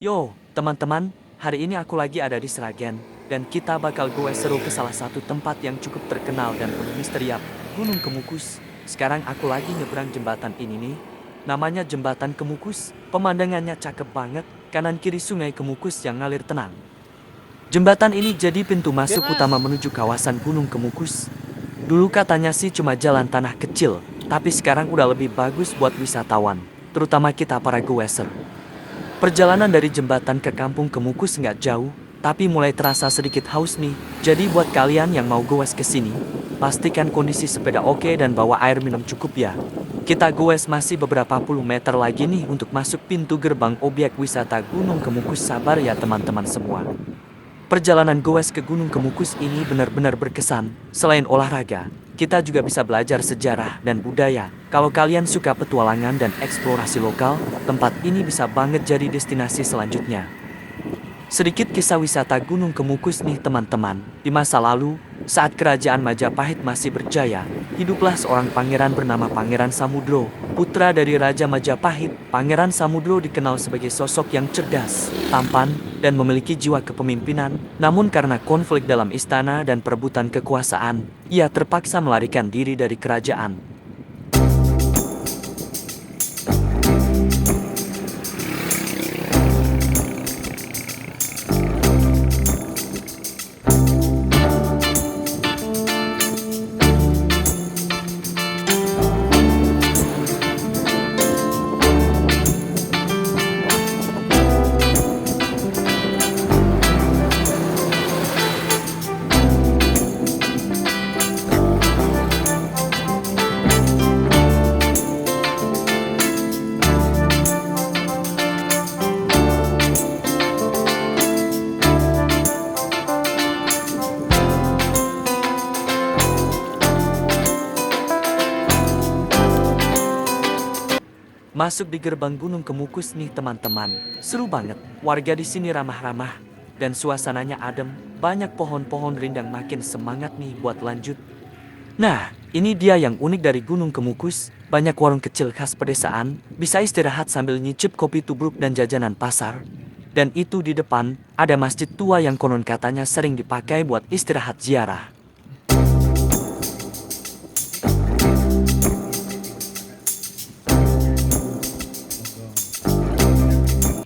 Yo, teman-teman, hari ini aku lagi ada di Sragen, dan kita bakal goes seru ke salah satu tempat yang cukup terkenal dan penuh misteri, Gunung Kemukus. Sekarang aku lagi nyebrang jembatan ini nih, namanya Jembatan Kemukus, pemandangannya cakep banget, kanan kiri sungai Kemukus yang ngalir tenang. Jembatan ini jadi pintu masuk utama menuju kawasan Gunung Kemukus. Dulu katanya sih cuma jalan tanah kecil, tapi sekarang udah lebih bagus buat wisatawan, terutama kita para goeser. Perjalanan dari jembatan ke kampung Kemukus nggak jauh, tapi mulai terasa sedikit haus nih. Jadi buat kalian yang mau goes ke sini, pastikan kondisi sepeda oke dan bawa air minum cukup ya. Kita goes masih beberapa puluh meter lagi nih untuk masuk pintu gerbang objek wisata Gunung Kemukus. Sabar ya teman-teman semua. Perjalanan goes ke Gunung Kemukus ini benar-benar berkesan. Selain olahraga, kita juga bisa belajar sejarah dan budaya. Kalau kalian suka petualangan dan eksplorasi lokal, tempat ini bisa banget jadi destinasi selanjutnya. Sedikit kisah wisata Gunung Kemukus nih teman-teman. Di masa lalu, saat kerajaan Majapahit masih berjaya, hiduplah seorang pangeran bernama Pangeran Samudro. Putra dari Raja Majapahit, Pangeran Samudro dikenal sebagai sosok yang cerdas, tampan, dan memiliki jiwa kepemimpinan. Namun karena konflik dalam istana dan perebutan kekuasaan, ia terpaksa melarikan diri dari kerajaan. Masuk di gerbang Gunung Kemukus nih teman-teman. Seru banget. Warga di sini ramah-ramah dan suasananya adem. Banyak pohon-pohon rindang, makin semangat nih buat lanjut. Nah, ini dia yang unik dari Gunung Kemukus. Banyak warung kecil khas pedesaan. Bisa istirahat sambil nyicip kopi tubruk dan jajanan pasar. Dan itu di depan ada masjid tua yang konon katanya sering dipakai buat istirahat ziarah.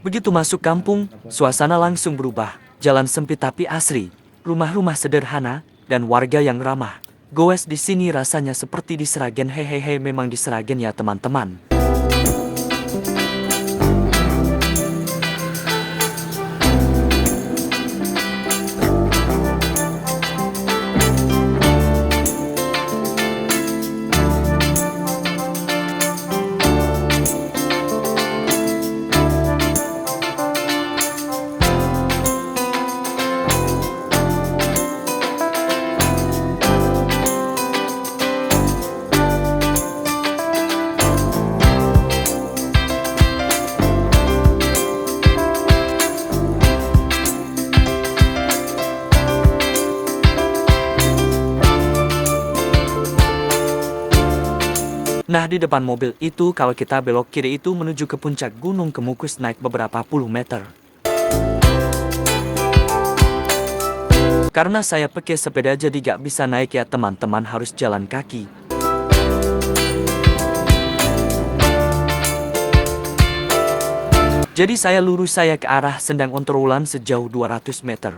Begitu masuk kampung, suasana langsung berubah. Jalan sempit tapi asri, rumah-rumah sederhana, dan warga yang ramah. Goes di sini rasanya seperti di Sragen. Hehehe, memang di Sragen ya teman-teman. Nah, di depan mobil itu kalau kita belok kiri itu menuju ke puncak Gunung Kemukus, naik beberapa puluh meter. Karena saya pakai sepeda jadi gak bisa naik ya teman-teman, harus jalan kaki. Jadi saya lurus ke arah Sendang Ontrowulan sejauh 200 meter.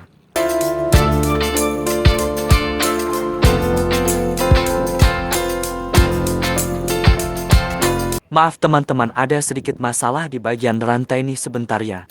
Maaf teman-teman, ada sedikit masalah di bagian rantai nih, sebentar ya.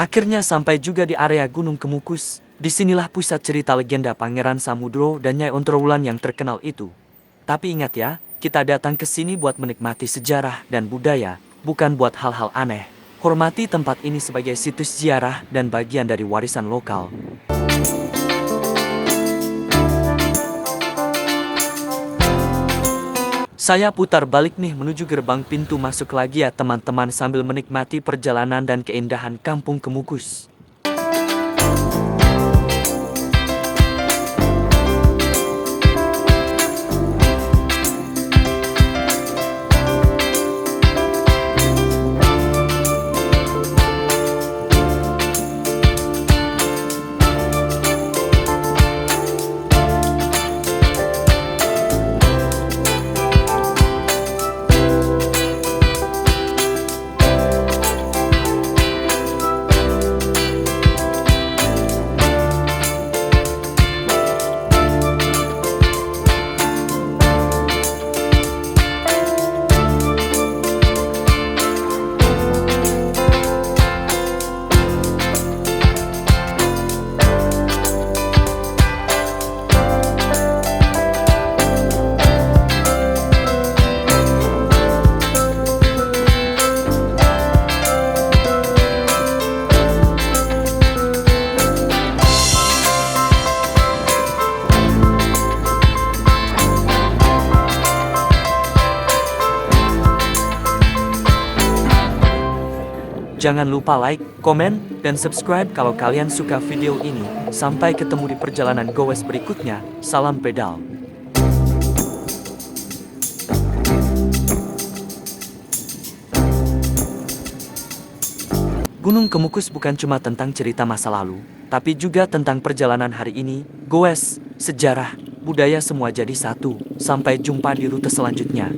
Akhirnya sampai juga di area Gunung Kemukus. Disinilah pusat cerita legenda Pangeran Samudro dan Nyai Ontrowulan yang terkenal itu. Tapi ingat ya, kita datang ke sini buat menikmati sejarah dan budaya, bukan buat hal-hal aneh. Hormati tempat ini sebagai situs ziarah dan bagian dari warisan lokal. Saya putar balik nih menuju gerbang pintu masuk lagi ya teman-teman sambil menikmati perjalanan dan keindahan Kampung Kemukus. Jangan lupa like, komen, dan subscribe kalau kalian suka video ini. Sampai ketemu di perjalanan goes berikutnya. Salam pedal. Gunung Kemukus bukan cuma tentang cerita masa lalu, tapi juga tentang perjalanan hari ini, goes, sejarah, budaya semua jadi satu. Sampai jumpa di rute selanjutnya.